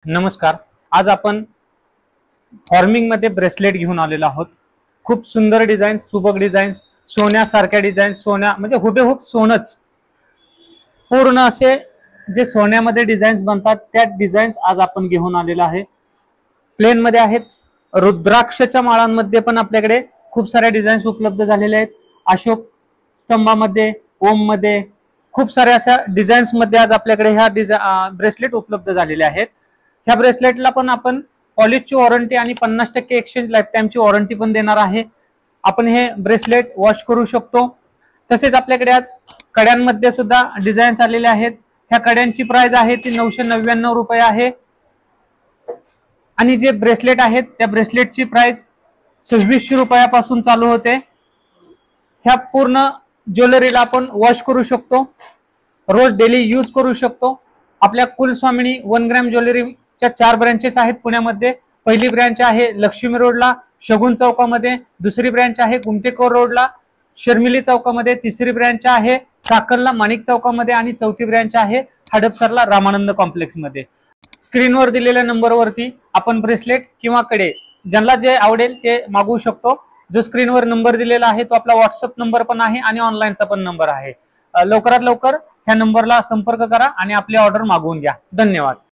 नमस्कार. आज आपण फॉर्मिंग मध्ये ब्रेसलेट घेऊन आलेलो आहोत. खूप सुंदर डिझाईन, सुबक डिझाईन, सोन्यासारख्या डिझाईन, सोन्या म्हणजे हुबेहूब सोनच, पूर्ण असे जे सोन्यामध्ये डिझाईन्स बनतात त्या डिझाईन्स आज आपण घेऊन आलेलो आहे. प्लेन मध्ये आहेत. रुद्राक्षच्या माळांमध्ये पण आपल्याकडे खूप साऱ्या डिझाईन्स उपलब्ध झालेल्या आहेत. अशोक स्तंभामध्ये, ओम मध्ये खूप साऱ्या अशा डिझाईन्स मध्ये आज आपल्याकडे ह्या ब्रेसलेट उपलब्ध झालेले आहेत. ह्या ब्रेसलेटला पण आपण पॉलिशची वॉरंटी आणि 50% एक्सचेंज लाईफ टाइमची वॉरंटी पण देणार आहे. आपण हे ब्रेसलेट वॉश करू शकतो. तसेच आपल्याकडे आज कड्यांमध्ये सुद्धा डिझाईन्स आलेले आहेत. ह्या कड्यांची प्राइस आहे ती 999 रुपये आहे. आणि जे ब्रेसलेट आहेत त्या ब्रेसलेटची प्राइस 2600 रुपयापासून चालू होते. ह्या पूर्ण ज्वेलरीला आपण वॉश करू शकतो, रोज डेली यूज करू शकतो. आपल्या कुलस्वामिनी 1 ग्रॅम ज्वेलरीच्या 4 ब्रँचेस आहेत पुण्यामध्ये. पहिली ब्रँच आहे लक्ष्मी रोडला शगुन चौकामध्ये, दुसरी ब्रँच आहे गुमटेकोर रोडला शर्मिली चौकामध्ये, तिसरी ब्रँच आहे चाकणला माणिक चौकामध्ये आणि चौथी ब्रँच आहे हडपसरला रामानंद कॉम्प्लेक्स मध्ये. स्क्रीनवर दिलेल्या नंबरवरती आपण ब्रेसलेट किंवा कडे ज्यांना जे आवडेल ते मागवू शकतो. जो स्क्रीनवर नंबर दिलेला आहे तो आपला व्हॉट्सअप नंबर पण आहे आणि ऑनलाईनचा पण नंबर आहे. लवकरात लवकर ह्या नंबरला संपर्क करा आणि आपली ऑर्डर मागवून घ्या. धन्यवाद.